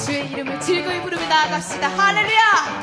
주의 이름을 즐거이 부르며 나아갑시다. 할렐루야.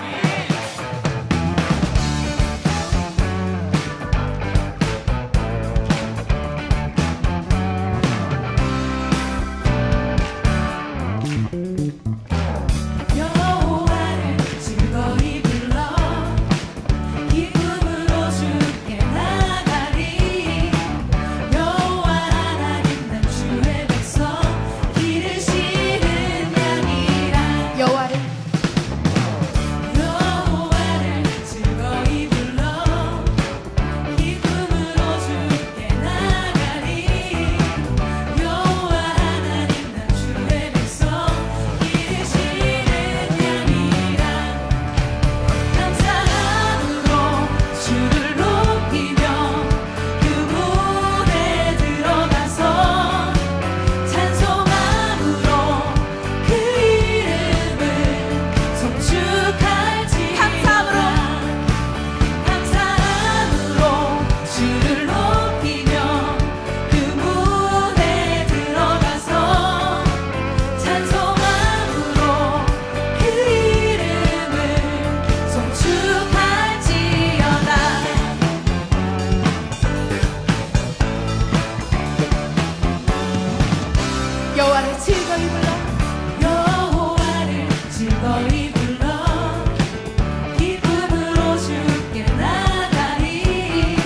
여호와를 즐거이 불러 여호와를 즐거이 불러 기쁨으로 주께 나가리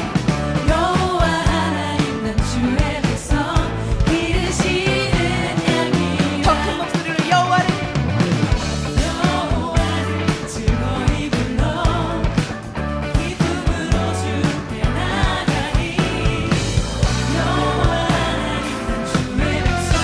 여호와 하나님 난 주의 백성 기르시는 양이라 더 큰 목소리로 여호와를 즐거이 불러 기쁨으로 주께 나가리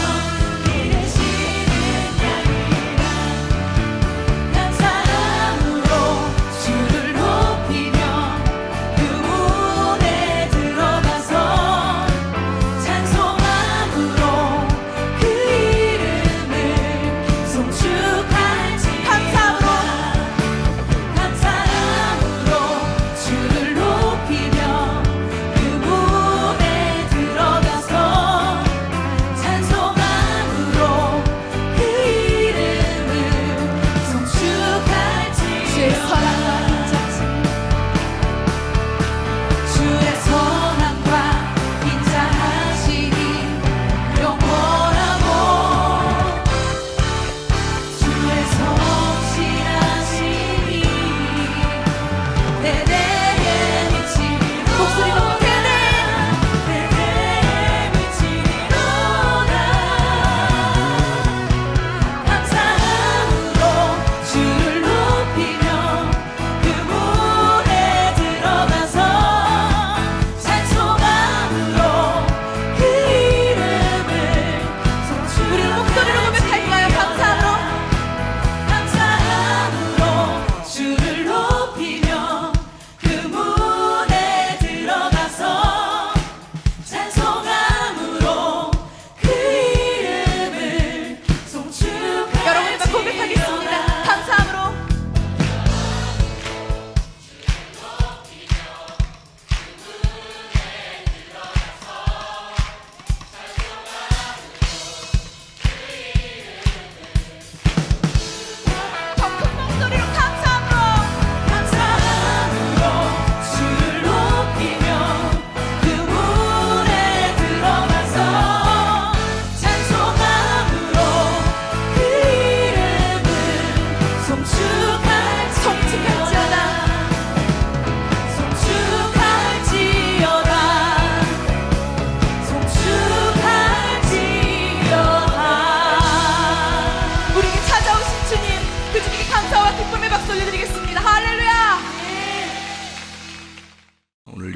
여호와 하나님 난 주의 백성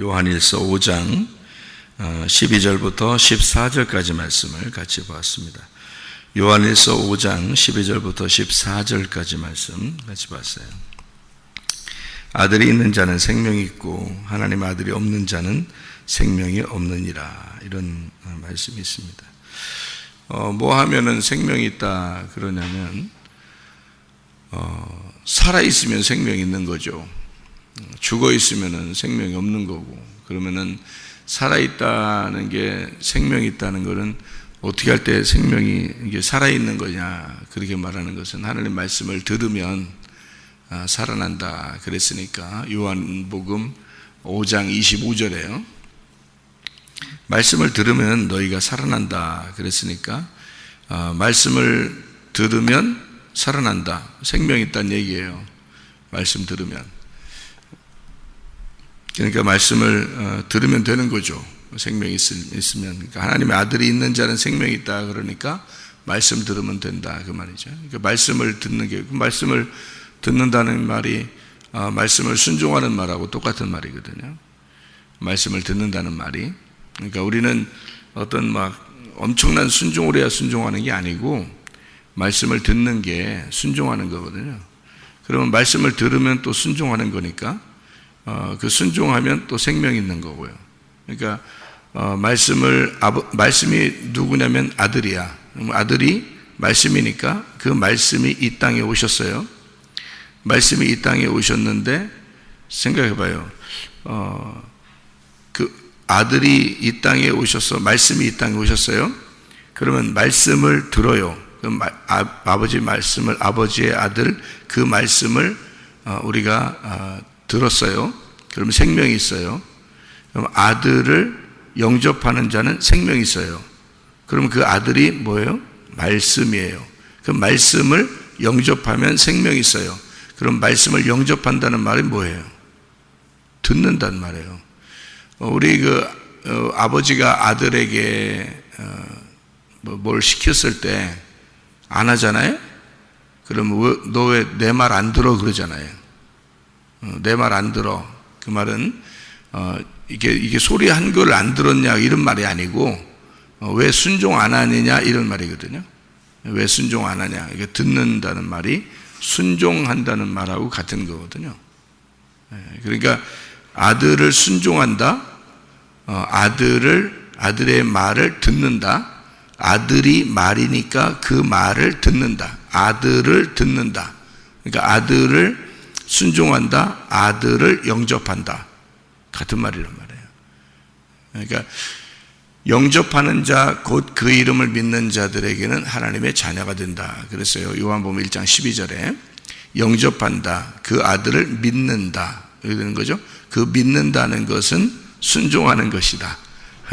요한일서 5장 12절부터 14절까지 말씀을 같이 보았습니다. 요한일서 5장 12절부터 14절까지 말씀 같이 봤어요. 아들이 있는 자는 생명이 있고 하나님 아들이 없는 자는 생명이 없느니라, 이런 말씀이 있습니다. 뭐 하면은 생명이 있다 그러냐면 살아있으면 생명이 있는 거죠. 죽어 있으면은 생명이 없는 거고, 그러면은 살아있다는 게, 생명이 있다는 것은 어떻게 할 때 생명이 이게 살아있는 거냐, 그렇게 말하는 것은 하나님 말씀을 들으면 살아난다 그랬으니까 요한복음 5장 25절에요. 말씀을 들으면 너희가 살아난다 그랬으니까 말씀을 들으면 살아난다, 생명이 있다는 얘기예요. 말씀 들으면. 그러니까 말씀을 들으면 되는 거죠. 생명이 있으면. 그러니까 하나님의 아들이 있는 자는 생명이 있다 그러니까 말씀 들으면 된다 그 말이죠. 그러니까 말씀을 듣는 게, 말씀을 듣는다는 말이 말씀을 순종하는 말하고 똑같은 말이거든요. 말씀을 듣는다는 말이. 그러니까 우리는 어떤 막 엄청난 순종을 해야 순종하는 게 아니고 말씀을 듣는 게 순종하는 거거든요. 그러면 말씀을 들으면 또 순종하는 거니까 그 순종하면 또 생명이 있는 거고요. 그러니까 말씀이 누구냐면 아들이야. 아들이 말씀이니까 그 말씀이 이 땅에 오셨어요. 말씀이 이 땅에 오셨는데 생각해 봐요. 그 아들이 이 땅에 오셔서 말씀이 이 땅에 오셨어요. 그러면 말씀을 들어요. 그럼 아버지 말씀을, 아버지의 아들 그 말씀을 우리가 들었어요. 그러면 생명이 있어요. 그럼 아들을 영접하는 자는 생명이 있어요. 그럼 그 아들이 뭐예요? 말씀이에요. 그 말씀을 영접하면 생명이 있어요. 그럼 말씀을 영접한다는 말이 뭐예요? 듣는다는 말이에요. 우리 아버지가 아들에게 뭘 시켰을 때 안 하잖아요? 그럼 너 왜 내 말 안 들어 그러잖아요. 내 말 안 들어. 그 말은 이게 소리 한 걸 안 들었냐 이런 말이 아니고 왜 순종 안 하느냐 이런 말이거든요. 왜 순종 안 하냐. 이게 듣는다는 말이 순종한다는 말하고 같은 거거든요. 그러니까 아들을 순종한다. 아들의 말을 듣는다. 아들이 말이니까 그 말을 듣는다. 아들을 듣는다. 그러니까 아들을 순종한다. 아들을 영접한다. 같은 말이란 말이에요. 그러니까 영접하는 자, 곧 그 이름을 믿는 자들에게는 하나님의 자녀가 된다. 그랬어요. 요한복음 1장 12절에 영접한다. 그 아들을 믿는다. 이렇게 되는 거죠. 그 믿는다는 것은 순종하는 것이다.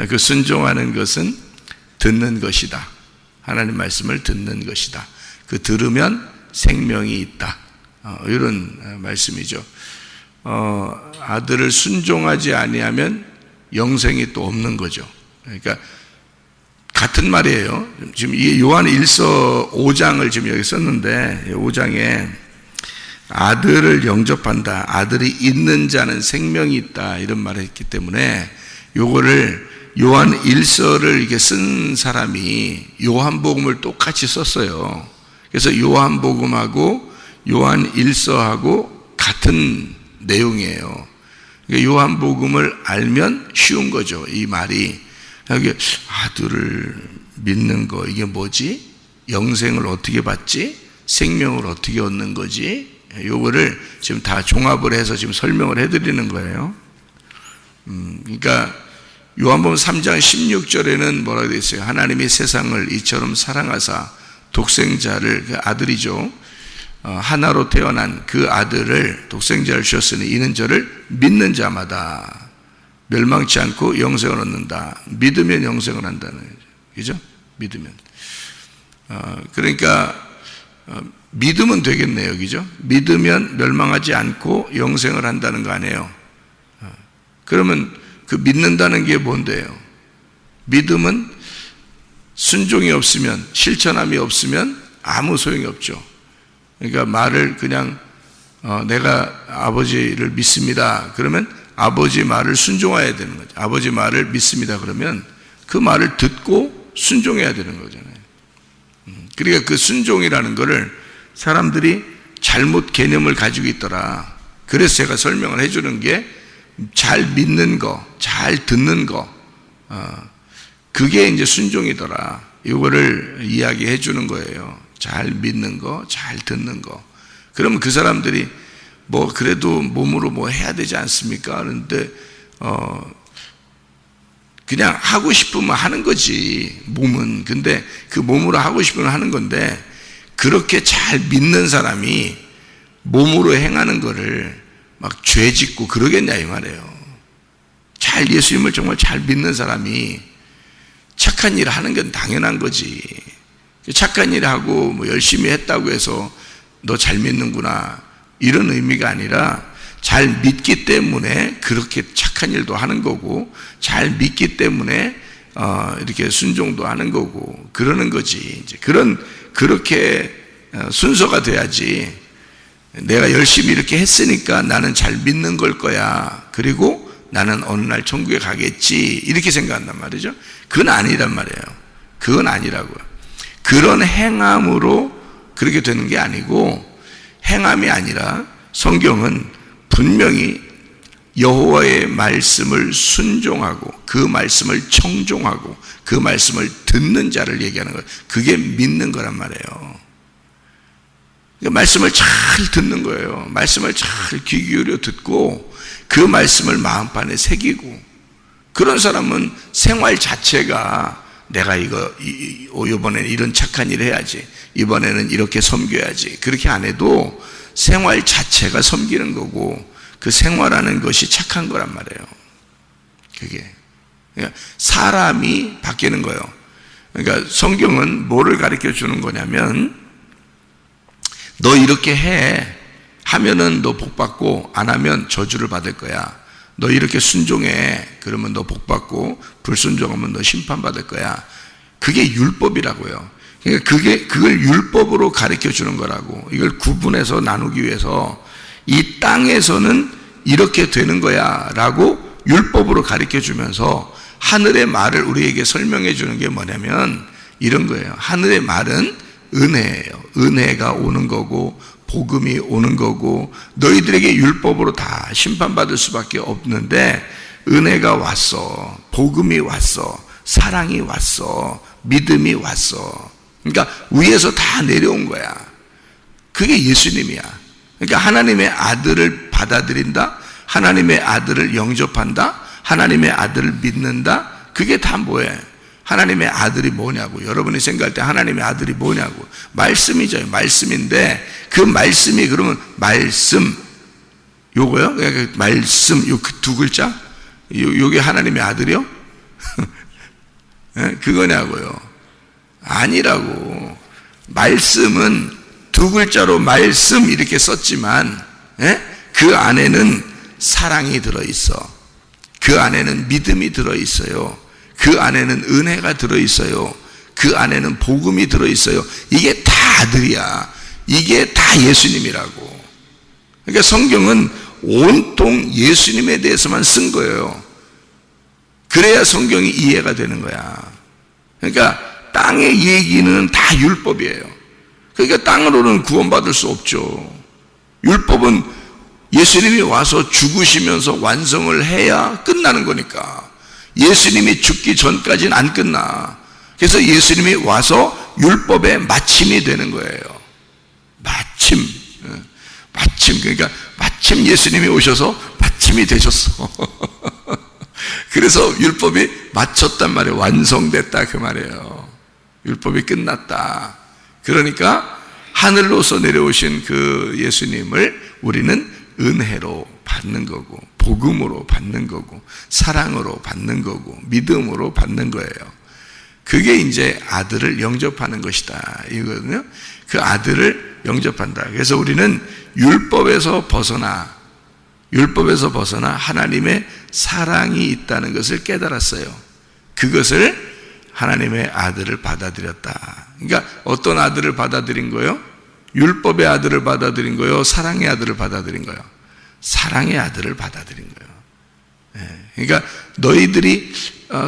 그 순종하는 것은 듣는 것이다. 하나님 말씀을 듣는 것이다. 그 들으면 생명이 있다. 이런 말씀이죠. 아들을 순종하지 아니하면 영생이 또 없는 거죠. 그러니까 같은 말이에요. 지금 이 요한 1서 5장을 지금 여기 썼는데 5장에 아들을 영접한다. 아들이 있는 자는 생명이 있다. 이런 말을 했기 때문에 요거를 요한 1서를 이렇게 쓴 사람이 요한복음을 똑같이 썼어요. 그래서 요한복음하고 요한 1서하고 같은 내용이에요. 그러니까 요한복음을 알면 쉬운 거죠. 이 말이. 아들을 믿는 거 이게 뭐지? 영생을 어떻게 받지? 생명을 어떻게 얻는 거지? 요거를 지금 다 종합을 해서 지금 설명을 해드리는 거예요. 그러니까 요한복음 3장 16절에는 뭐라고 되어 있어요? 하나님이 세상을 이처럼 사랑하사 독생자를, 그 아들이죠, 하나로 태어난 그 아들을 독생자를 주셨으니 이는 저를 믿는 자마다 멸망치 않고 영생을 얻는다. 믿으면 영생을 한다는 거죠. 그죠? 믿으면. 그러니까 믿으면 되겠네요. 그죠? 믿으면 멸망하지 않고 영생을 한다는 거 아니에요. 그러면 그 믿는다는 게 뭔데요? 믿음은 순종이 없으면, 실천함이 없으면 아무 소용이 없죠. 그러니까 말을 그냥 내가 아버지를 믿습니다. 그러면 아버지 말을 순종해야 되는 거죠. 아버지 말을 믿습니다. 그러면 그 말을 듣고 순종해야 되는 거잖아요. 그러니까 그 순종이라는 거를 사람들이 잘못 개념을 가지고 있더라. 그래서 제가 설명을 해주는 게 잘 믿는 거, 잘 듣는 거, 그게 이제 순종이더라. 이거를 이야기해 주는 거예요. 잘 믿는 거, 잘 듣는 거. 그러면 그 사람들이 뭐 그래도 몸으로 뭐 해야 되지 않습니까? 그런데 그냥 하고 싶으면 하는 거지, 몸은. 근데 그 몸으로 하고 싶으면 하는 건데, 그렇게 잘 믿는 사람이 몸으로 행하는 거를 막 죄 짓고 그러겠냐 이 말이에요. 잘 예수님을 정말 잘 믿는 사람이 착한 일을 하는 건 당연한 거지. 착한 일을 하고 뭐 열심히 했다고 해서 너 잘 믿는구나 이런 의미가 아니라, 잘 믿기 때문에 그렇게 착한 일도 하는 거고, 잘 믿기 때문에 이렇게 순종도 하는 거고 그러는 거지. 이제 그렇게 순서가 돼야지. 내가 열심히 이렇게 했으니까 나는 잘 믿는 걸 거야, 그리고 나는 어느 날 천국에 가겠지, 이렇게 생각한단 말이죠. 그건 아니란 말이에요. 그건 아니라고요. 그런 행함으로 그렇게 되는 게 아니고, 행함이 아니라 성경은 분명히 여호와의 말씀을 순종하고 그 말씀을 청종하고 그 말씀을 듣는 자를 얘기하는 거예요. 그게 믿는 거란 말이에요. 말씀을 잘 듣는 거예요. 말씀을 잘 귀 기울여 듣고 그 말씀을 마음판에 새기고, 그런 사람은 생활 자체가 내가 이번에는 이런 착한 일 해야지, 이번에는 이렇게 섬겨야지, 그렇게 안 해도 생활 자체가 섬기는 거고, 그 생활하는 것이 착한 거란 말이에요. 그게 그러니까 사람이 바뀌는 거예요. 그러니까 성경은 뭐를 가르쳐 주는 거냐면, 너 이렇게 해 하면은 너 복 받고, 안 하면 저주를 받을 거야. 너 이렇게 순종해 그러면 너 복 받고, 불순종하면 너 심판 받을 거야. 그게 율법이라고요. 그러니까 그걸 율법으로 가르쳐 주는 거라고. 이걸 구분해서 나누기 위해서 이 땅에서는 이렇게 되는 거야 라고 율법으로 가르쳐 주면서, 하늘의 말을 우리에게 설명해 주는 게 뭐냐면 이런 거예요. 하늘의 말은 은혜예요. 은혜가 오는 거고 복음이 오는 거고, 너희들에게 율법으로 다 심판받을 수밖에 없는데 은혜가 왔어, 복음이 왔어, 사랑이 왔어, 믿음이 왔어. 그러니까 위에서 다 내려온 거야. 그게 예수님이야. 그러니까 하나님의 아들을 받아들인다, 하나님의 아들을 영접한다, 하나님의 아들을 믿는다. 그게 다 뭐예요? 하나님의 아들이 뭐냐고. 여러분이 생각할 때 하나님의 아들이 뭐냐고. 말씀이죠. 말씀인데 그 말씀이 그러면 말씀 요거요? 그러니까 말씀 요 두 글자? 요게 하나님의 아들이요? 그거냐고요. 아니라고. 말씀은 두 글자로 말씀 이렇게 썼지만 그 안에는 사랑이 들어있어. 그 안에는 믿음이 들어있어요. 그 안에는 은혜가 들어있어요. 그 안에는 복음이 들어있어요. 이게 다 아들이야. 이게 다 예수님이라고. 그러니까 성경은 온통 예수님에 대해서만 쓴 거예요. 그래야 성경이 이해가 되는 거야. 그러니까 땅의 얘기는 다 율법이에요. 그러니까 땅으로는 구원받을 수 없죠. 율법은 예수님이 와서 죽으시면서 완성을 해야 끝나는 거니까. 예수님이 죽기 전까지는 안 끝나. 그래서 예수님이 와서 율법의 마침이 되는 거예요. 마침. 그러니까 마침 예수님이 오셔서 마침이 되셨어. 그래서 율법이 마쳤단 말이에요. 완성됐다 그 말이에요. 율법이 끝났다. 그러니까 하늘로서 내려오신 그 예수님을 우리는 은혜로 받는 거고, 복음으로 받는 거고, 사랑으로 받는 거고, 믿음으로 받는 거예요. 그게 이제 아들을 영접하는 것이다 이거거든요. 그 아들을 영접한다. 그래서 우리는 율법에서 벗어나 하나님의 사랑이 있다는 것을 깨달았어요. 그것을 하나님의 아들을 받아들였다. 그러니까 어떤 아들을 받아들인 거예요? 율법의 아들을 받아들인 거예요? 사랑의 아들을 받아들인 거예요? 사랑의 아들을 받아들인 거예요. 그러니까 너희들이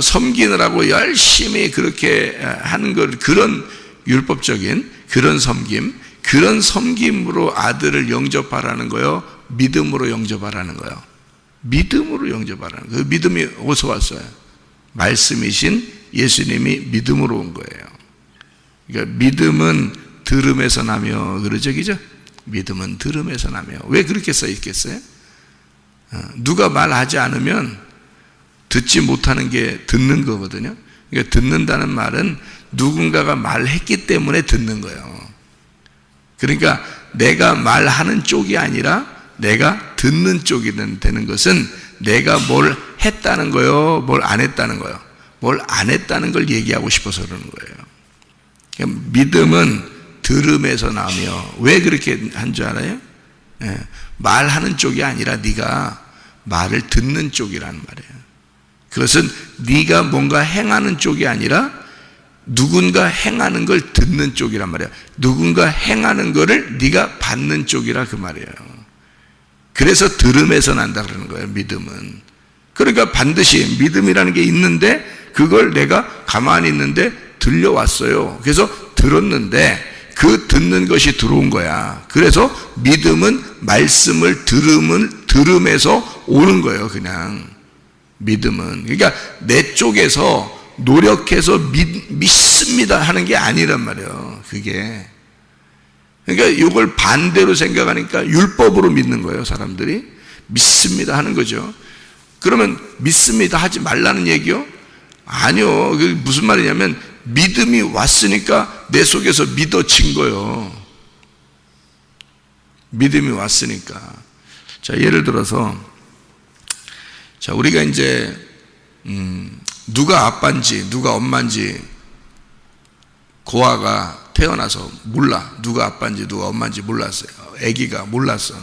섬기느라고 열심히 그렇게 하는 것, 그런 율법적인 그런 섬김으로 아들을 영접하라는 거예요? 믿음으로 영접하라는 거예요? 믿음으로 영접하라는 거예요. 그 믿음이 어디서 왔어요? 말씀이신 예수님이 믿음으로 온 거예요. 그러니까 믿음은 들음에서 나며, 그러죠, 그죠? 믿음은 들음에서 나며. 왜 그렇게 써 있겠어요? 누가 말하지 않으면 듣지 못하는 게 듣는 거거든요. 그러니까 듣는다는 말은 누군가가 말했기 때문에 듣는 거예요. 그러니까 내가 말하는 쪽이 아니라 내가 듣는 쪽이 되는 것은 내가 뭘 했다는 거요, 뭘 안 했다는 거요. 뭘 안 했다는 걸 얘기하고 싶어서 그러는 거예요. 그러니까 믿음은 들음에서 나며, 왜 그렇게 한 줄 알아요? 예, 말하는 쪽이 아니라 네가 말을 듣는 쪽이라는 말이에요. 그것은 네가 뭔가 행하는 쪽이 아니라 누군가 행하는 걸 듣는 쪽이란 말이에요. 누군가 행하는 거를 네가 받는 쪽이라 그 말이에요. 그래서 들음에서 난다 그러는 거예요, 믿음은. 그러니까 반드시 믿음이라는 게 있는데 그걸 내가 가만히 있는데 들려왔어요. 그래서 들었는데 그 듣는 것이 들어온 거야. 그래서 믿음은 말씀을 들음에서 오는 거예요, 그냥. 믿음은. 그러니까 내 쪽에서 노력해서 믿습니다 하는 게 아니란 말이에요, 그게. 그러니까 이걸 반대로 생각하니까 율법으로 믿는 거예요, 사람들이. 믿습니다 하는 거죠. 그러면 믿습니다 하지 말라는 얘기요? 아니요. 그게 무슨 말이냐면 믿음이 왔으니까 내 속에서 믿어진 거예요. 믿음이 왔으니까. 자, 예를 들어서, 자, 우리가 이제, 누가 아빠인지, 누가 엄마인지, 고아가 태어나서 몰라. 누가 아빠인지, 누가 엄마인지 몰랐어요. 아기가 몰랐어.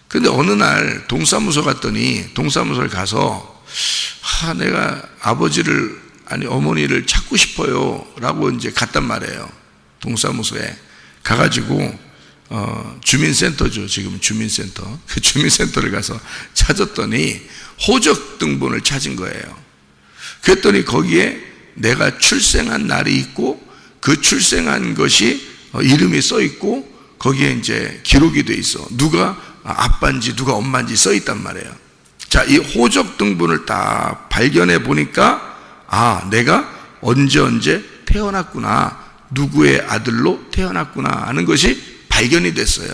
근데 어느 날 동사무소 갔더니, 동사무소를 가서, 내가 아버지를, 아니, 어머니를 찾고 싶어요. 라고 이제 갔단 말이에요. 동사무소에. 가가지고, 주민센터죠. 지금 주민센터. 그 주민센터를 가서 찾았더니 호적등본을 찾은 거예요. 그랬더니 거기에 내가 출생한 날이 있고 그 출생한 것이 이름이 써 있고 거기에 이제 기록이 돼 있어. 누가 아빠인지 누가 엄마인지 써 있단 말이에요. 자, 이 호적등본을 딱 발견해 보니까 내가 언제 태어났구나. 누구의 아들로 태어났구나 하는 것이 발견이 됐어요.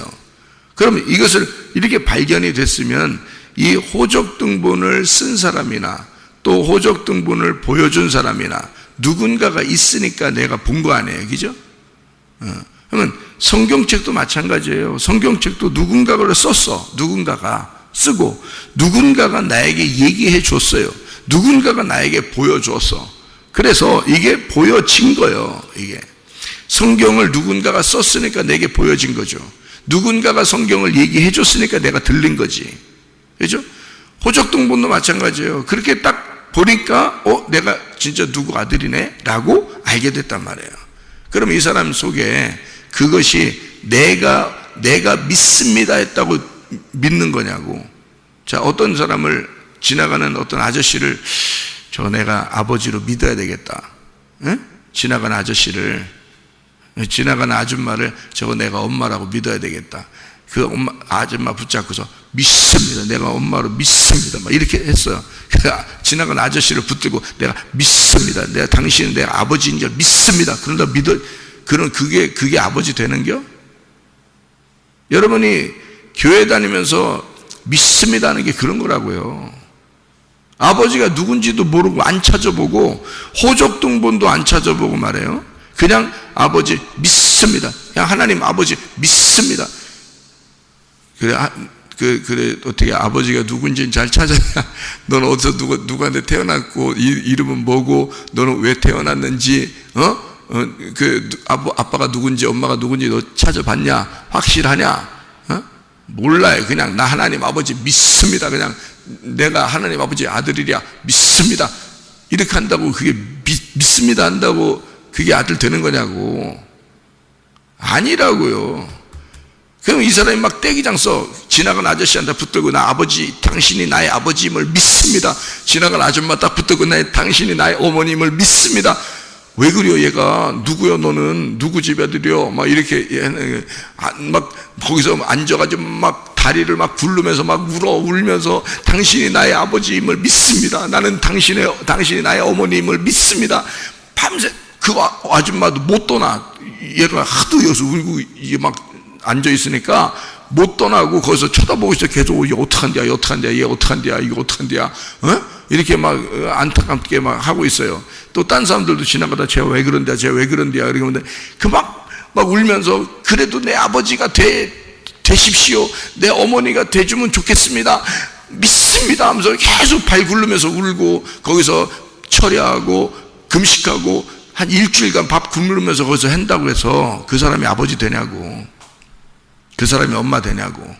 그러면 이것을 이렇게 발견이 됐으면 이 호적등본을 쓴 사람이나 또 호적등본을 보여준 사람이나 누군가가 있으니까 내가 본 거 아니에요, 그죠? 그러면 성경책도 마찬가지예요. 성경책도 누군가가 썼어. 누군가가 쓰고 누군가가 나에게 얘기해 줬어요. 누군가가 나에게 보여줬어. 그래서 이게 보여진 거예요. 이게 성경을 누군가가 썼으니까 내게 보여진 거죠. 누군가가 성경을 얘기해 줬으니까 내가 들린 거지. 그죠? 호적등본도 마찬가지예요. 그렇게 딱 보니까 내가 진짜 누구 아들이네 라고 알게 됐단 말이에요. 그럼 이 사람 속에 그것이 내가 믿습니다 했다고 믿는 거냐고. 자, 어떤 사람을 지나가는 어떤 아저씨를 내가 아버지로 믿어야 되겠다. 에? 지나가는 아저씨를, 지나가는 아줌마를 내가 엄마라고 믿어야 되겠다. 그 아줌마 붙잡고서 믿습니다. 내가 엄마로 믿습니다. 막 이렇게 했어요. 지나가는 아저씨를 붙들고 내가 믿습니다. 당신은 내 아버지인 줄 믿습니다. 그런다 그럼 그게 아버지 되는겨? 여러분이 교회 다니면서 믿습니다 하는 게 그런 거라고요. 아버지가 누군지도 모르고 안 찾아보고 호적등본도 안 찾아보고 말해요. 그냥 아버지 믿습니다. 그냥 하나님 아버지 믿습니다. 그래 어떻게 아버지가 누군지는 잘 찾아야. 너는 어디서 누구한테 태어났고 이름은 뭐고 너는 왜 태어났는지 아빠가 누군지 엄마가 누군지 너 찾아봤냐? 확실하냐? 몰라요. 그냥 나 하나님 아버지 믿습니다. 그냥 내가 하나님 아버지 아들이랴 믿습니다. 이렇게 한다고 그게 믿습니다 한다고 그게 아들 되는 거냐고. 아니라고요. 그럼 이 사람이 막 떼기장 써. 지나간 아저씨한테 붙들고 나 아버지 당신이 나의 아버지임을 믿습니다. 지나간 아줌마 딱 붙들고 당신이 나의 어머님을 믿습니다. 왜 그래요? 얘가 누구요? 너는 누구 집 아들이요? 막 이렇게 막 거기서 앉아가지고 막 다리를 막 굴르면서 막 울면서 당신이 나의 아버지임을 믿습니다. 나는 당신이 나의 어머니임을 믿습니다. 밤새 그 아줌마도 못 떠나. 얘가 하도 여기서 울고 이게 막 앉아 있으니까 못 떠나고 거기서 쳐다보고 있어. 계속 이게 어떡한디야, 이게 어떡한디야, 이게 어떡한디야, 이게 어떡한디야, 이렇게 막 안타깝게 막 하고 있어요. 또 딴 사람들도 지나가다 쟤 왜 그런데야, 쟤 왜 그런데야, 이러면 막 울면서 그래도 내 아버지가 되십시오. 내 어머니가 돼주면 좋겠습니다. 믿습니다 하면서 계속 발 굴르면서 울고 거기서 철야하고 금식하고 한 일주일간 밥 굶으면서 거기서 한다고 해서 그 사람이 아버지 되냐고, 그 사람이 엄마 되냐고.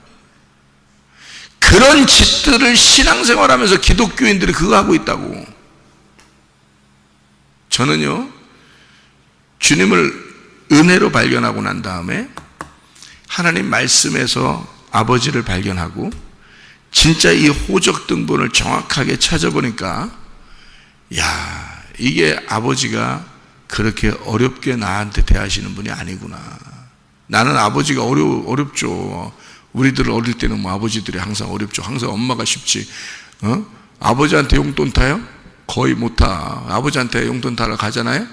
그런 짓들을 신앙생활하면서 기독교인들이 그거 하고 있다고. 저는요, 주님을 은혜로 발견하고 난 다음에 하나님 말씀에서 아버지를 발견하고 진짜 이 호적 등본을 정확하게 찾아보니까, 야, 이게 아버지가 그렇게 어렵게 나한테 대하시는 분이 아니구나. 나는 아버지가 어렵죠. 우리들 어릴 때는 뭐 아버지들이 항상 어렵죠. 항상 엄마가 쉽지. 아버지한테 용돈 타요? 거의 못 타. 아버지한테 용돈 타러 가잖아요?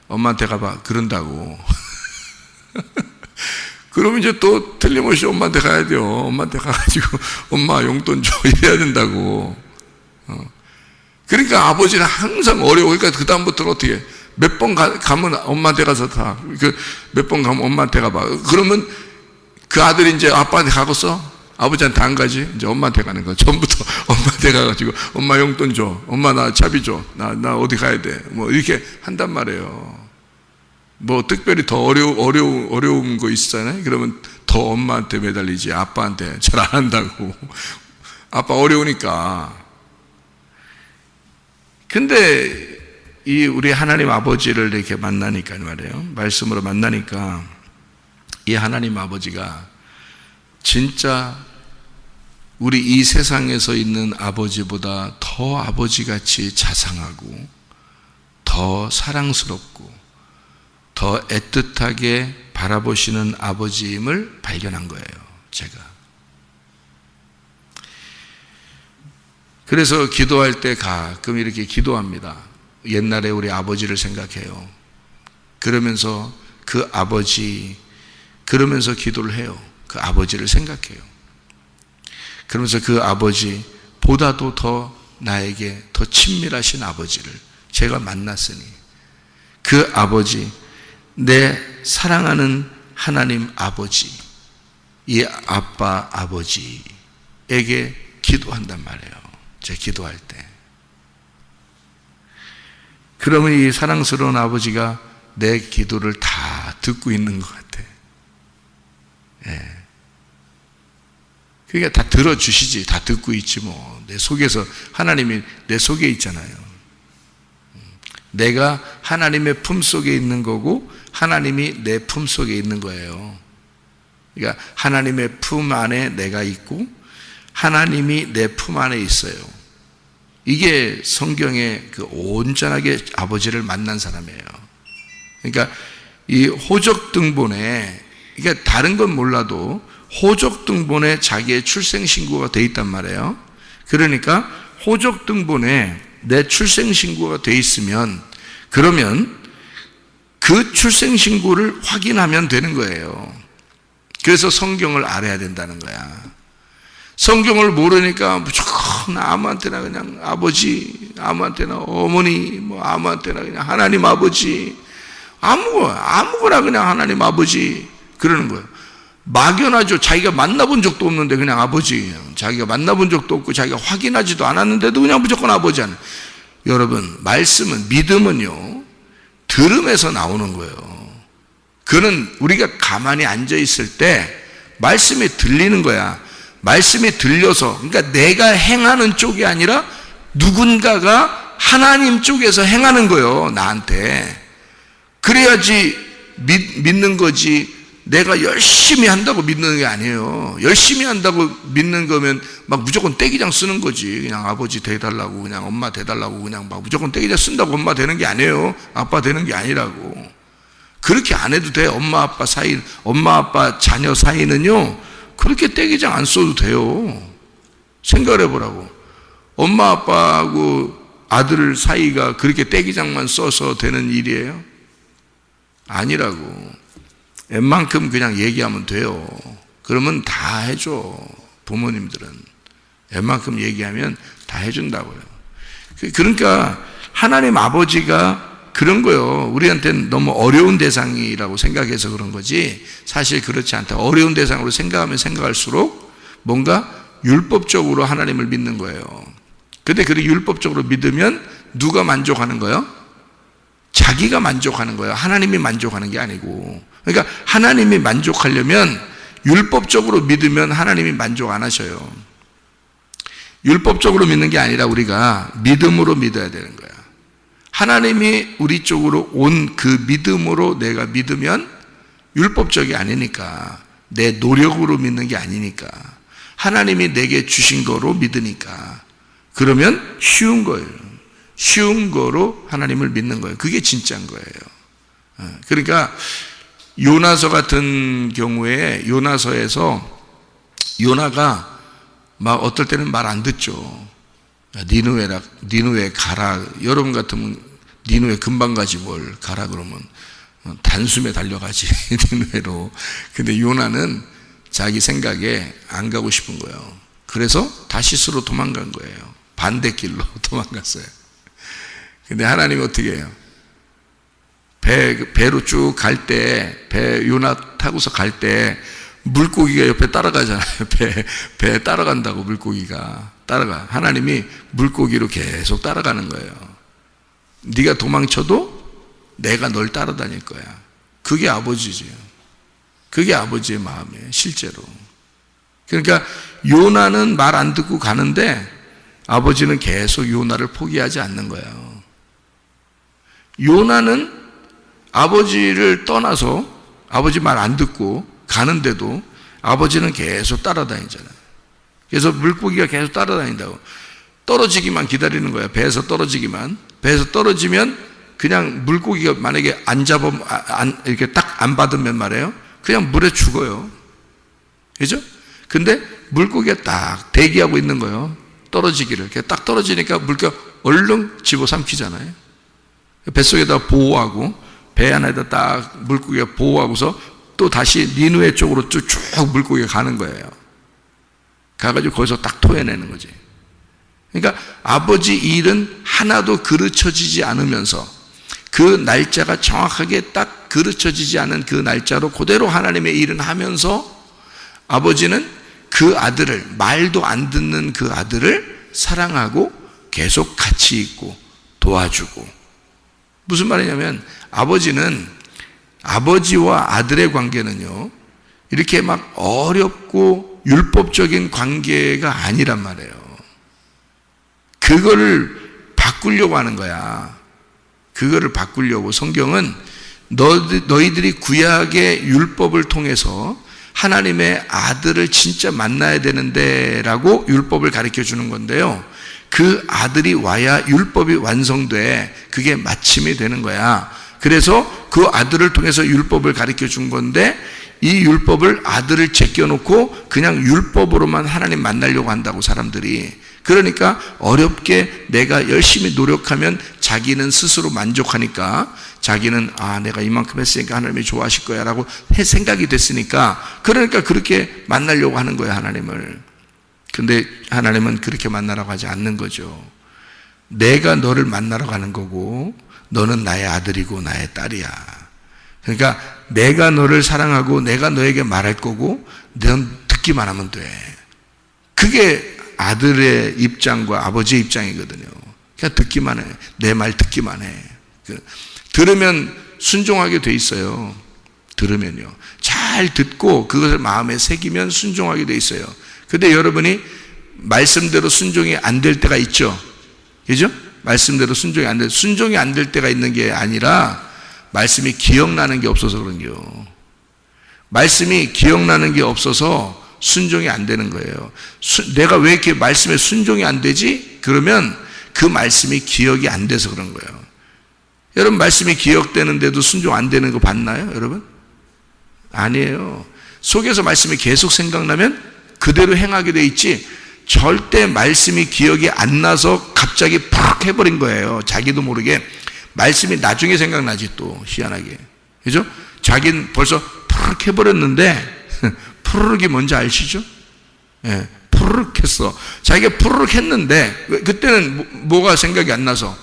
엄마한테 가봐. 그런다고. 그러면 이제 또 틀림없이 엄마한테 가야 돼요. 엄마한테 가가지고 엄마 용돈 줘 이래야 된다고. 그러니까 아버지는 항상 어려워. 그러니까 그 다음부터는 어떻게 해? 몇 번 가면 엄마한테 가서 타. 몇 번 가면 엄마한테 가봐. 그러면 그 아들이 이제 아빠한테 가겠어? 아버지한테 안 가지? 이제 엄마한테 가는 거야. 전부터 엄마한테 가가지고 엄마 용돈 줘. 엄마 나 차비 줘. 나 어디 가야 돼. 뭐 이렇게 한단 말이에요. 뭐 특별히 더 어려운 거 있잖아요. 그러면 더 엄마한테 매달리지. 아빠한테 잘 안 한다고. 아빠 어려우니까. 근데 이 우리 하나님 아버지를 이렇게 만나니까 말이에요. 말씀으로 만나니까 이 하나님 아버지가 진짜 우리 이 세상에서 있는 아버지보다 더 아버지같이 자상하고 더 사랑스럽고 더 애틋하게 바라보시는 아버지임을 발견한 거예요, 제가. 그래서 기도할 때 가끔 이렇게 기도합니다. 옛날에 우리 아버지를 생각해요. 그러면서 그 아버지, 그러면서 기도를 해요. 그 아버지를 생각해요. 그러면서 그 아버지보다도 더 나에게 더 친밀하신 아버지를 제가 만났으니 그 아버지, 내 사랑하는 하나님 아버지, 이 아빠 아버지에게 기도한단 말이에요. 제가 기도할 때. 그러면 이 사랑스러운 아버지가 내 기도를 다 듣고 있는 것 같아. 예. 그러니까 다 들어주시지. 다 듣고 있지 뭐. 내 속에서, 하나님이 내 속에 있잖아요. 내가 하나님의 품 속에 있는 거고 하나님이 내 품 속에 있는 거예요. 그러니까 하나님의 품 안에 내가 있고 하나님이 내 품 안에 있어요. 이게 성경의 그 온전하게 아버지를 만난 사람이에요. 그러니까 이 호적 등본에, 그러니까 다른 건 몰라도 호적 등본에 자기의 출생 신고가 돼 있단 말이에요. 그러니까 호적 등본에 내 출생 신고가 돼 있으면 그러면 그 출생 신고를 확인하면 되는 거예요. 그래서 성경을 알아야 된다는 거야. 성경을 모르니까 무조건 아무한테나 그냥 아버지, 아무한테나 어머니, 뭐 아무한테나 그냥 하나님 아버지, 아무거나 그냥 하나님 아버지 그러는 거예요. 막연하죠. 자기가 만나본 적도 없는데 그냥 아버지, 자기가 만나본 적도 없고 자기가 확인하지도 않았는데도 그냥 무조건 아버지 하는. 여러분, 말씀은, 믿음은요 들음에서 나오는 거예요. 그는 우리가 가만히 앉아 있을 때 말씀이 들리는 거야. 말씀이 들려서, 그러니까 내가 행하는 쪽이 아니라 누군가가 하나님 쪽에서 행하는 거예요, 나한테. 그래야지 믿는 거지. 내가 열심히 한다고 믿는 게 아니에요. 열심히 한다고 믿는 거면 막 무조건 떼기장 쓰는 거지. 그냥 아버지 돼달라고, 그냥 엄마 돼달라고, 그냥 막 무조건 떼기장 쓴다고 엄마 되는 게 아니에요. 아빠 되는 게 아니라고. 그렇게 안 해도 돼. 엄마 아빠 사이, 엄마 아빠 자녀 사이는요 그렇게 떼기장 안 써도 돼요. 생각을 해보라고. 엄마 아빠하고 아들 사이가 그렇게 떼기장만 써서 되는 일이에요? 아니라고. 웬만큼 그냥 얘기하면 돼요. 그러면 다 해줘. 부모님들은 웬만큼 얘기하면 다 해준다고요. 그러니까 하나님 아버지가 그런 거요. 우리한테는 너무 어려운 대상이라고 생각해서 그런 거지 사실 그렇지 않다. 어려운 대상으로 생각하면 생각할수록 뭔가 율법적으로 하나님을 믿는 거예요. 근데 그렇게 율법적으로 믿으면 누가 만족하는 거예요? 자기가 만족하는 거예요. 하나님이 만족하는 게 아니고. 그러니까 하나님이 만족하려면 율법적으로 믿으면 하나님이 만족 안 하셔요. 율법적으로 믿는 게 아니라 우리가 믿음으로 믿어야 되는 거야. 하나님이 우리 쪽으로 온 그 믿음으로 내가 믿으면 율법적이 아니니까, 내 노력으로 믿는 게 아니니까, 하나님이 내게 주신 거로 믿으니까, 그러면 쉬운 거예요. 쉬운 거로 하나님을 믿는 거예요. 그게 진짜인 거예요. 그러니까 요나서 같은 경우에 요나서에서 요나가 막 어떨 때는 말 안 듣죠. 니느웨 가라. 여러분 같으면 니느웨 금방 가지 뭘 가라 그러면 단숨에 달려가지 니느웨로. 근데 요나는 자기 생각에 안 가고 싶은 거예요. 그래서 다시스로 도망간 거예요. 반대길로 도망갔어요. 근데 하나님이 어떻게 해요? 배로 쭉 갈 때, 배 요나 타고서 갈 때 물고기가 옆에 따라가잖아요. 배 따라간다고. 물고기가 따라가. 하나님이 물고기로 계속 따라가는 거예요. 네가 도망쳐도 내가 널 따라다닐 거야. 그게 아버지지요. 그게 아버지의 마음이에요. 실제로. 그러니까 요나는 말 안 듣고 가는데 아버지는 계속 요나를 포기하지 않는 거예요. 요나는 아버지를 떠나서 아버지 말 안 듣고 가는데도 아버지는 계속 따라다니잖아요. 그래서 물고기가 계속 따라다닌다고. 떨어지기만 기다리는 거야. 배에서 떨어지기만. 배에서 떨어지면 그냥 물고기가 만약에 이렇게 딱 안 받으면 말이에요. 그냥 물에 죽어요. 그죠? 근데 물고기가 딱 대기하고 있는 거예요. 떨어지기를. 이렇게 딱 떨어지니까 물고기가 얼른 집어삼키잖아요. 뱃속에다 보호하고 배 안에다 딱 물고기가 보호하고서 또 다시 니느웨 쪽으로 쭉 물고기가 가는 거예요. 가가지고 거기서 딱 토해내는 거지. 그러니까 아버지 일은 하나도 그르쳐지지 않으면서 그 날짜가 정확하게 딱 그르쳐지지 않은 그 날짜로 그대로 하나님의 일은 하면서 아버지는 그 아들을, 말도 안 듣는 그 아들을 사랑하고 계속 같이 있고 도와주고. 무슨 말이냐면 아버지는, 아버지와 아들의 관계는요 이렇게 막 어렵고 율법적인 관계가 아니란 말이에요. 그거를 바꾸려고 하는 거야. 그거를 바꾸려고. 성경은 너희들이 구약의 율법을 통해서 하나님의 아들을 진짜 만나야 되는데 라고 율법을 가르쳐 주는 건데요, 그 아들이 와야 율법이 완성돼. 그게 마침이 되는 거야. 그래서 그 아들을 통해서 율법을 가르쳐 준 건데, 이 율법을 아들을 제껴놓고 그냥 율법으로만 하나님 만나려고 한다고 사람들이. 그러니까 어렵게 내가 열심히 노력하면 자기는 스스로 만족하니까, 자기는 내가 이만큼 했으니까 하나님이 좋아하실 거야 라고 생각이 됐으니까, 그러니까 그렇게 만나려고 하는 거야 하나님을. 근데 하나님은 그렇게 만나라고 하지 않는 거죠. 내가 너를 만나러 가는 거고 너는 나의 아들이고 나의 딸이야. 그러니까 내가 너를 사랑하고 내가 너에게 말할 거고 넌 듣기만 하면 돼. 그게 아들의 입장과 아버지의 입장이거든요. 그냥 듣기만 해. 내 말 듣기만 해. 들으면 순종하게 돼 있어요. 들으면요. 잘 듣고 그것을 마음에 새기면 순종하게 돼 있어요. 근데 여러분이 말씀대로 순종이 안 될 때가 있죠. 그죠? 말씀대로 순종이 안 될 때가 있는 게 아니라 말씀이 기억나는 게 없어서 그런겨. 말씀이 기억나는 게 없어서 순종이 안 되는 거예요. 내가 왜 이렇게 말씀에 순종이 안 되지? 그러면 그 말씀이 기억이 안 돼서 그런 거예요. 여러분, 말씀이 기억되는데도 순종 안 되는 거 봤나요, 여러분? 아니에요. 속에서 말씀이 계속 생각나면 그대로 행하게 돼 있지, 절대 말씀이 기억이 안 나서 갑자기 팍 해버린 거예요. 자기도 모르게. 말씀이 나중에 생각나지 또 희한하게. 그죠? 자기는 벌써 팍 해버렸는데 푸르륵이 뭔지 아시죠? 예, 푸르륵 했어. 자기가 푸르륵 했는데 그때는 뭐가 생각이 안 나서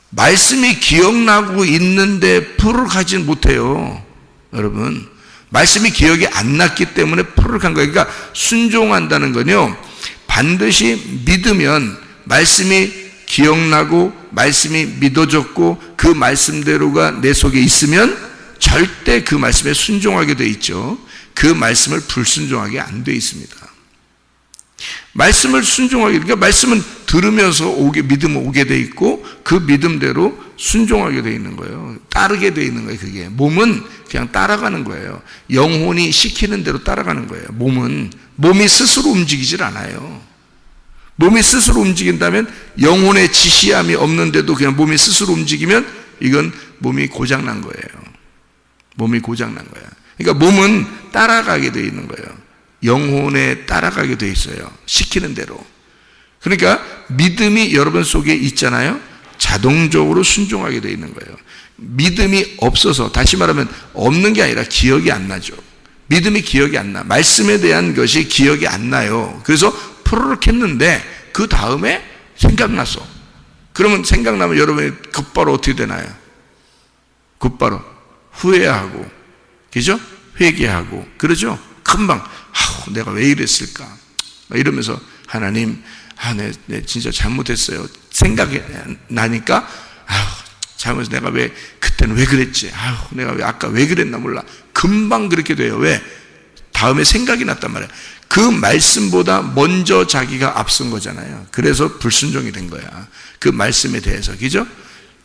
말씀이 기억나고 있는데 푸르륵 하진 못해요. 여러분, 말씀이 기억이 안 났기 때문에 푸르륵 한 거예요. 그러니까 순종한다는 건요, 반드시 믿으면 말씀이 기억나고 말씀이 믿어졌고 그 말씀대로가 내 속에 있으면 절대 그 말씀에 순종하게 돼 있죠. 그 말씀을 불순종하게 안 돼 있습니다. 말씀을 순종하게, 그러니까 말씀은 들으면서 믿음 오게 돼 있고 그 믿음대로 순종하게 돼 있는 거예요. 따르게 돼 있는 거예요. 그게 몸은 그냥 따라가는 거예요. 영혼이 시키는 대로 따라가는 거예요. 몸이 스스로 움직이질 않아요. 몸이 스스로 움직인다면, 영혼의 지시함이 없는데도 그냥 몸이 스스로 움직이면 이건 몸이 고장난 거예요. 몸이 고장난 거야. 그러니까 몸은 따라가게 돼 있는 거예요. 영혼에 따라가게 돼 있어요. 시키는 대로. 그러니까 믿음이 여러분 속에 있잖아요. 자동적으로 순종하게 돼 있는 거예요. 믿음이 없어서, 다시 말하면 없는 게 아니라 기억이 안 나죠. 믿음이 기억이 안 나. 말씀에 대한 것이 기억이 안 나요. 그래서 푸르륵 했는데 그 다음에 생각났어. 그러면 생각나면 여러분이 곧바로 어떻게 되나요? 곧바로 후회하고, 그죠? 회개하고, 그러죠? 금방 내가 왜 이랬을까? 이러면서 하나님, 내 진짜 잘못했어요. 생각이 나니까 잘못해서 내가 왜 그때는 왜 그랬지? 내가 왜 아까 왜 그랬나 몰라. 금방 그렇게 돼요. 왜? 다음에 생각이 났단 말이에요. 그 말씀보다 먼저 자기가 앞선 거잖아요. 그래서 불순종이 된 거야. 그 말씀에 대해서, 그죠?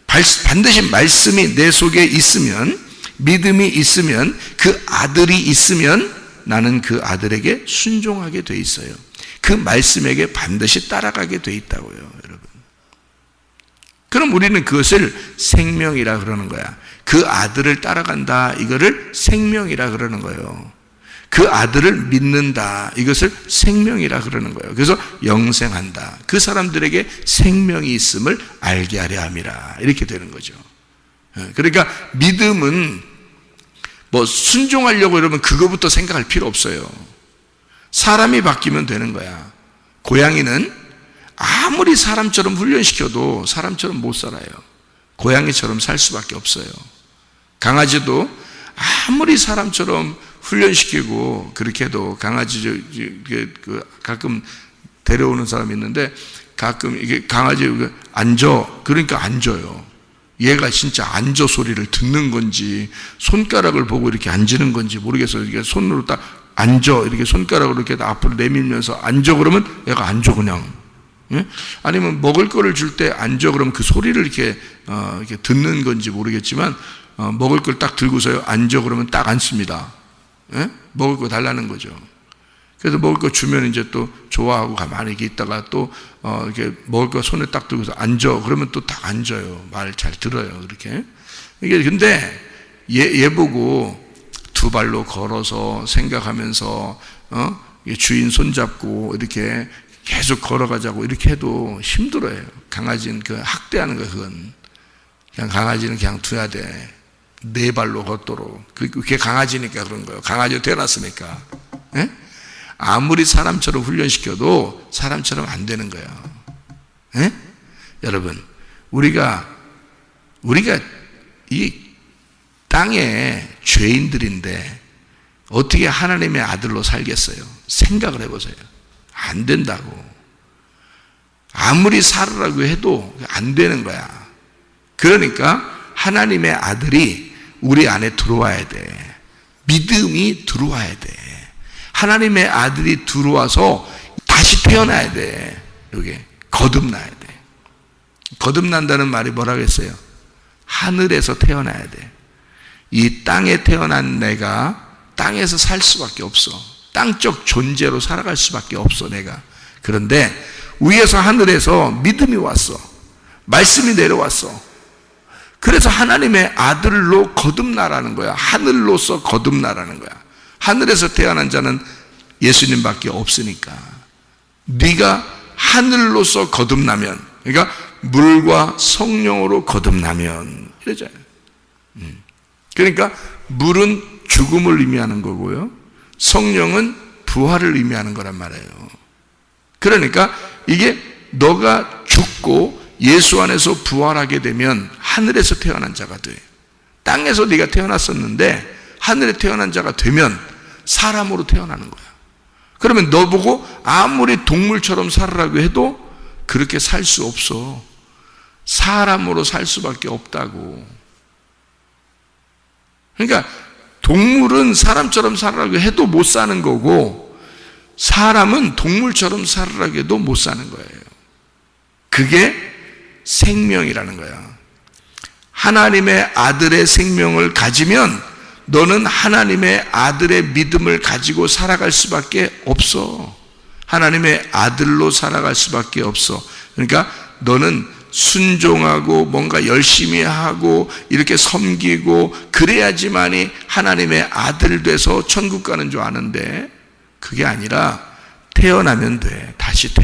반드시 말씀이 내 속에 있으면, 믿음이 있으면, 그 아들이 있으면 나는 그 아들에게 순종하게 돼 있어요. 그 말씀에게 반드시 따라가게 돼 있다고요, 여러분. 그럼 우리는 그것을 생명이라 그러는 거야. 그 아들을 따라간다, 이거를 생명이라 그러는 거예요. 그 아들을 믿는다, 이것을 생명이라 그러는 거예요. 그래서 영생한다, 그 사람들에게 생명이 있음을 알게 하려 함이라, 이렇게 되는 거죠. 그러니까 믿음은 순종하려고 이러면 그거부터 생각할 필요 없어요. 사람이 바뀌면 되는 거야. 고양이는 아무리 사람처럼 훈련시켜도 사람처럼 못 살아요. 고양이처럼 살 수밖에 없어요. 강아지도 아무리 사람처럼 훈련시키고 그렇게 해도, 강아지 가끔 데려오는 사람이 있는데 가끔 이게 강아지 앉아, 그러니까 앉아요. 얘가 진짜 앉아 소리를 듣는 건지 손가락을 보고 이렇게 앉는 건지 모르겠어요. 이게 손으로 딱 앉아, 이렇게 손가락으로 이렇게 앞으로 내밀면서 앉아 그러면 얘가 앉아 그냥. 예? 아니면 먹을 거를 줄 때 앉아 그러면 그 소리를 이렇게 듣는 건지 모르겠지만 먹을 걸 딱 들고서요 앉아 그러면 딱 앉습니다. 예? 먹을 거 달라는 거죠. 그래서 먹을 거 주면 이제 또 좋아하고 가만히 이렇게 있다가 또 이렇게 먹을 거 손에 딱 들고서 앉아 그러면 또 딱 앉아요. 말 잘 들어요. 그렇게. 이게 근데 얘 보고 두 발로 걸어서 생각하면서 주인 손잡고 이렇게 계속 걸어가자고 이렇게 해도 힘들어요. 강아지는 그 학대하는 거야. 그건 그냥 강아지는 그냥 둬야 돼. 네 발로 걷도록. 그게 강아지니까 그런 거예요. 강아지가 태어났으니까. 예? 아무리 사람처럼 훈련시켜도 사람처럼 안 되는 거예요. 예? 여러분, 우리가 이 땅의 죄인들인데 어떻게 하나님의 아들로 살겠어요? 생각을 해보세요. 안 된다고. 아무리 살으라고 해도 안 되는 거야. 그러니까 하나님의 아들이 우리 안에 들어와야 돼. 믿음이 들어와야 돼. 하나님의 아들이 들어와서 다시 태어나야 돼. 여기 거듭나야 돼. 거듭난다는 말이 뭐라고 했어요? 하늘에서 태어나야 돼. 이 땅에 태어난 내가 땅에서 살 수밖에 없어. 땅적 존재로 살아갈 수밖에 없어, 내가. 그런데 위에서 하늘에서 믿음이 왔어. 말씀이 내려왔어. 그래서 하나님의 아들로 거듭나라는 거야. 하늘로서 거듭나라는 거야. 하늘에서 태어난 자는 예수님밖에 없으니까. 네가 하늘로서 거듭나면, 그러니까 물과 성령으로 거듭나면 이러잖아요. 그러니까 물은 죽음을 의미하는 거고요. 성령은 부활을 의미하는 거란 말이에요. 그러니까 이게 너가 죽고 예수 안에서 부활하게 되면 하늘에서 태어난 자가 돼. 땅에서 네가 태어났었는데 하늘에 태어난 자가 되면 사람으로 태어나는 거야. 그러면 너 보고 아무리 동물처럼 살으라고 해도 그렇게 살 수 없어. 사람으로 살 수밖에 없다고. 그러니까 동물은 사람처럼 살으라고 해도 못 사는 거고, 사람은 동물처럼 살으라고 해도 못 사는 거예요. 그게 생명이라는 거야. 하나님의 아들의 생명을 가지면 너는 하나님의 아들의 믿음을 가지고 살아갈 수밖에 없어. 하나님의 아들로 살아갈 수밖에 없어. 그러니까 너는 순종하고 뭔가 열심히 하고 이렇게 섬기고 그래야지만이 하나님의 아들 돼서 천국 가는 줄 아는데, 그게 아니라 태어나면 돼. 다시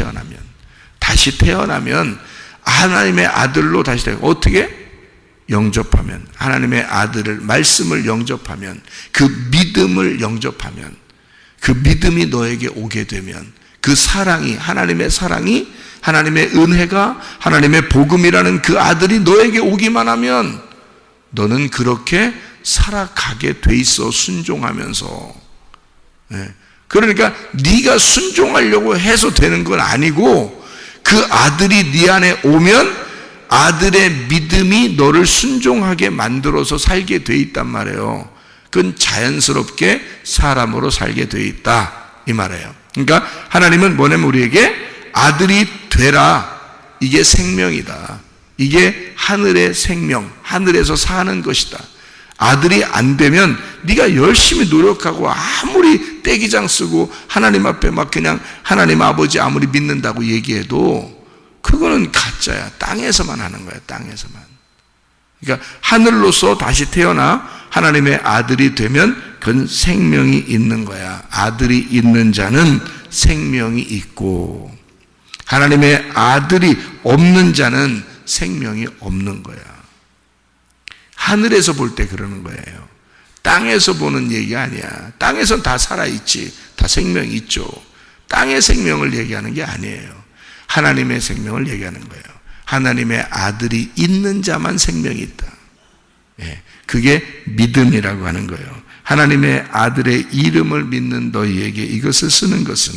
태어나면 하나님의 아들로 다시 되고, 어떻게? 영접하면, 하나님의 아들을, 말씀을 영접하면, 그 믿음을 영접하면, 그 믿음이 너에게 오게 되면, 그 사랑이, 하나님의 은혜가, 하나님의 복음이라는 그 아들이 너에게 오기만 하면 너는 그렇게 살아가게 돼 있어. 순종하면서. 그러니까 네가 순종하려고 해서 되는 건 아니고, 그 아들이 네 안에 오면 아들의 믿음이 너를 순종하게 만들어서 살게 돼 있단 말이에요. 그건 자연스럽게 사람으로 살게 돼 있다, 이 말이에요. 그러니까 하나님은 뭐냐면 우리에게 아들이 되라, 이게 생명이다. 이게 하늘의 생명, 하늘에서 사는 것이다. 아들이 안 되면 네가 열심히 노력하고 아무리 떼기장 쓰고 하나님 앞에 막 그냥 하나님 아버지 아무리 믿는다고 얘기해도 그거는 가짜야. 땅에서만 하는 거야. 땅에서만. 그러니까 하늘로서 다시 태어나 하나님의 아들이 되면 그건 생명이 있는 거야. 아들이 있는 자는 생명이 있고, 하나님의 아들이 없는 자는 생명이 없는 거야. 하늘에서 볼 때 그러는 거예요. 땅에서 보는 얘기가 아니야. 땅에선 다 살아있지. 다 생명이 있죠. 땅의 생명을 얘기하는 게 아니에요. 하나님의 생명을 얘기하는 거예요. 하나님의 아들이 있는 자만 생명이 있다. 그게 믿음이라고 하는 거예요. 하나님의 아들의 이름을 믿는 너희에게 이것을 쓰는 것은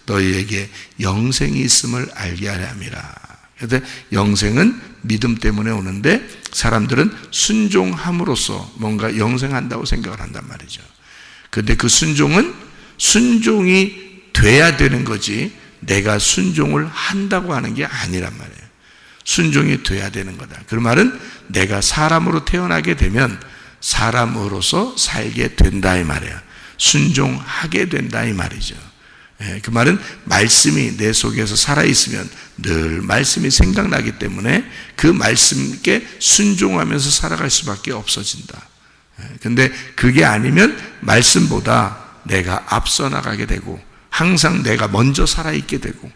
너희에게 영생이 있음을 알게 하려 함이라. 그런데 영생은 믿음 때문에 오는데 사람들은 순종함으로써 뭔가 영생한다고 생각을 한단 말이죠. 그런데 그 순종은 순종이 돼야 되는 거지 내가 순종을 한다고 하는 게 아니란 말이에요. 순종이 돼야 되는 거다. 그 말은 내가 사람으로 태어나게 되면 사람으로서 살게 된다, 이 말이에요. 순종하게 된다, 이 말이죠. 그 말은 말씀이 내 속에서 살아있으면 늘 말씀이 생각나기 때문에 그 말씀께 순종하면서 살아갈 수밖에 없어진다. 근데 그게 아니면 말씀보다 내가 앞서 나가게 되고 항상 내가 먼저 살아있게 되고,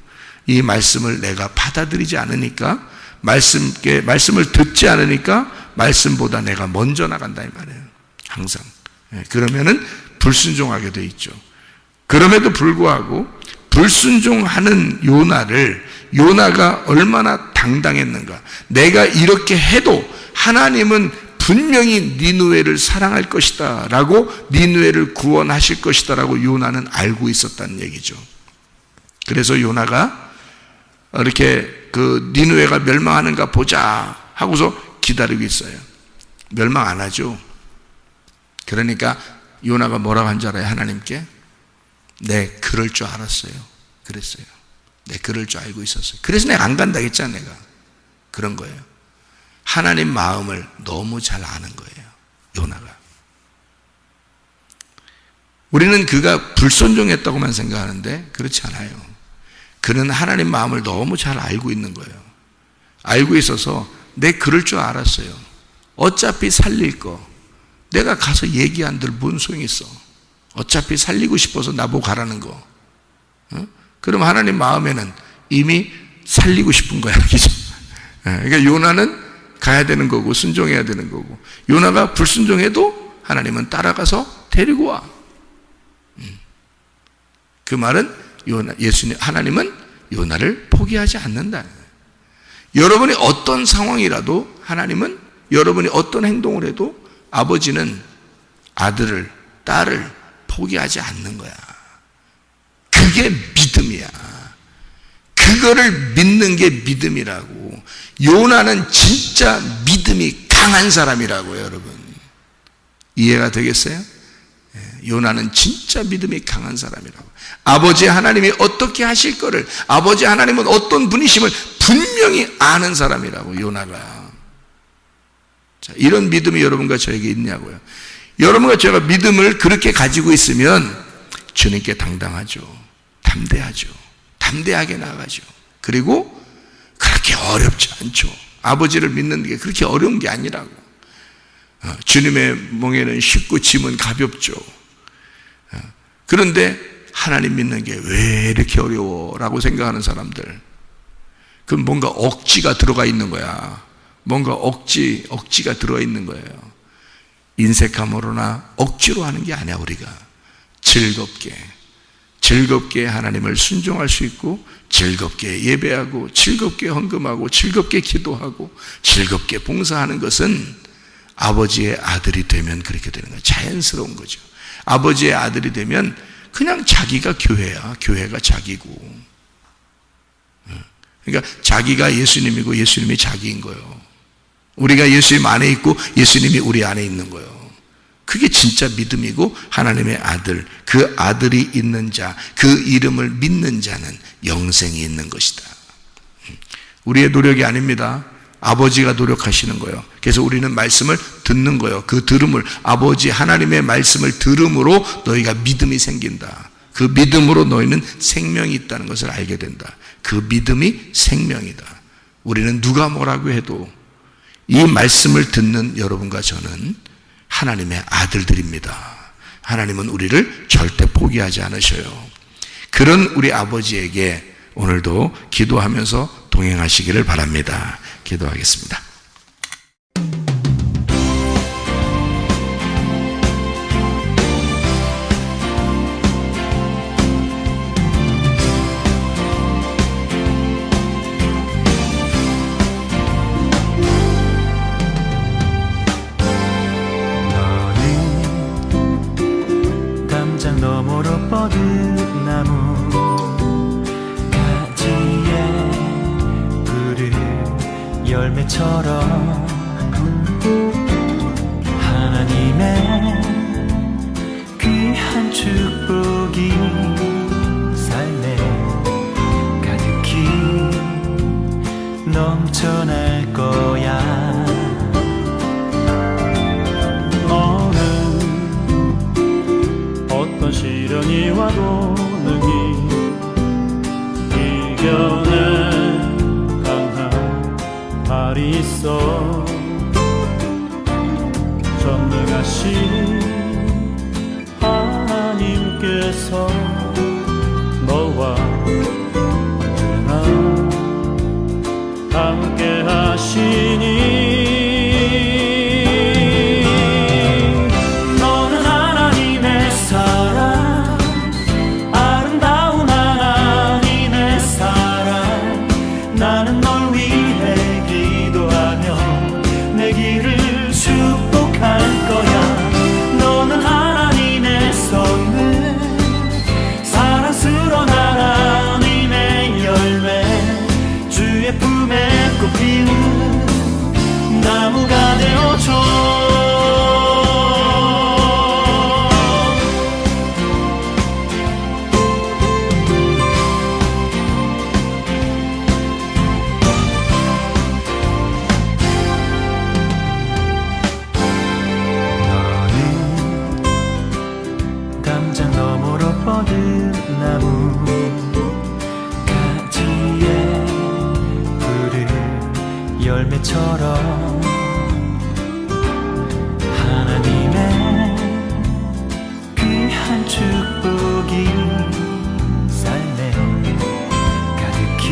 이 말씀을 내가 받아들이지 않으니까, 말씀을 듣지 않으니까 말씀보다 내가 먼저 나간다, 이 말이에요. 항상. 그러면은 불순종하게 돼 있죠. 그럼에도 불구하고 불순종하는 요나가 얼마나 당당했는가. 내가 이렇게 해도 하나님은 분명히 니느웨를 사랑할 것이다 라고, 니느웨를 구원하실 것이다 라고 요나는 알고 있었다는 얘기죠. 그래서 요나가 이렇게 그 니느웨가 멸망하는가 보자 하고서 기다리고 있어요. 멸망 안 하죠. 그러니까 요나가 뭐라고 한 줄 알아요? 하나님께 네, 그럴 줄 알았어요. 그랬어요. 네, 그럴 줄 알고 있었어요. 그래서 내가 안 간다 했잖아. 내가 그런 거예요. 하나님 마음을 너무 잘 아는 거예요, 요나가. 우리는 그가 불순종했다고만 생각하는데 그렇지 않아요. 그는 하나님 마음을 너무 잘 알고 있는 거예요. 알고 있어서 내 그럴 줄 알았어요. 어차피 살릴 거 내가 가서 얘기한들 뭔 소용이 있어. 어차피 살리고 싶어서 나보고 가라는 거. 그럼 하나님 마음에는 이미 살리고 싶은 거야. 그러니까 요나는 가야 되는 거고 순종해야 되는 거고, 요나가 불순종해도 하나님은 따라가서 데리고 와. 그 말은 하나님은 요나를 포기하지 않는다. 여러분이 어떤 상황이라도 하나님은 여러분이 어떤 행동을 해도 아버지는 아들을, 딸을 포기하지 않는 거야. 그게 믿음이야. 그거를 믿는 게 믿음이라고. 요나는 진짜 믿음이 강한 사람이라고요, 여러분. 이해가 되겠어요? 요나는 진짜 믿음이 강한 사람이라고. 아버지 하나님이 어떻게 하실 거를, 아버지 하나님은 어떤 분이심을 분명히 아는 사람이라고, 요나가. 자, 이런 믿음이 여러분과 저에게 있냐고요. 여러분과 제가 믿음을 그렇게 가지고 있으면 주님께 당당하죠. 담대하죠. 담대하게 나가죠. 그리고 그렇게 어렵지 않죠. 아버지를 믿는 게 그렇게 어려운 게 아니라고. 주님의 멍에는 쉽고 짐은 가볍죠. 그런데 하나님 믿는 게 왜 이렇게 어려워? 라고 생각하는 사람들, 그건 뭔가 억지가 들어가 있는 거야. 뭔가 억지가 들어가 있는 거예요. 인색함으로나 억지로 하는 게 아니야. 우리가 즐겁게 하나님을 순종할 수 있고, 즐겁게 예배하고, 즐겁게 헌금하고, 즐겁게 기도하고, 즐겁게 봉사하는 것은 아버지의 아들이 되면 그렇게 되는 거예요. 자연스러운 거죠. 아버지의 아들이 되면 그냥 자기가 교회야. 교회가 자기고. 그러니까 자기가 예수님이고 예수님이 자기인 거예요. 우리가 예수님 안에 있고 예수님이 우리 안에 있는 거예요. 그게 진짜 믿음이고, 하나님의 아들, 그 아들이 있는 자, 그 이름을 믿는 자는 영생이 있는 것이다. 우리의 노력이 아닙니다. 아버지가 노력하시는 거예요. 그래서 우리는 말씀을 듣는 거예요. 그 들음을, 아버지 하나님의 말씀을 들음으로 너희가 믿음이 생긴다. 그 믿음으로 너희는 생명이 있다는 것을 알게 된다. 그 믿음이 생명이다. 우리는 누가 뭐라고 해도 이 말씀을 듣는 여러분과 저는 하나님의 아들들입니다. 하나님은 우리를 절대 포기하지 않으셔요. 그런 우리 아버지에게 오늘도 기도하면서 동행하시기를 바랍니다. 기도하겠습니다. 너는 담장 너머로 뻗은 나무 가지에 열매처럼 하나님의 귀한 축복이 삶에 가득히 넘쳐날 거야. 너는 어떤 시련이 와도 능히 이겨내 발이 있어. 전능하신 하나님께서 너와 언제나 함께 하시니, 너는 하나님의 사랑, 아름다운 하나님의 사랑. 나는 널 위해 내 길을 축복할 거야. 너는 하나님의 선물, 사랑스러운 하나님의 열매, 주의 품에 꽃피는 나무가 되어줘. 담장 너머로 뻗은 나무 가지에 푸른 열매처럼 하나님의 귀한 축복이 삶에 가득히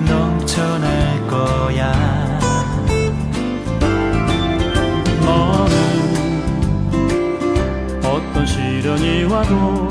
넘쳐날 거야. 너는 어떤 시련이 와도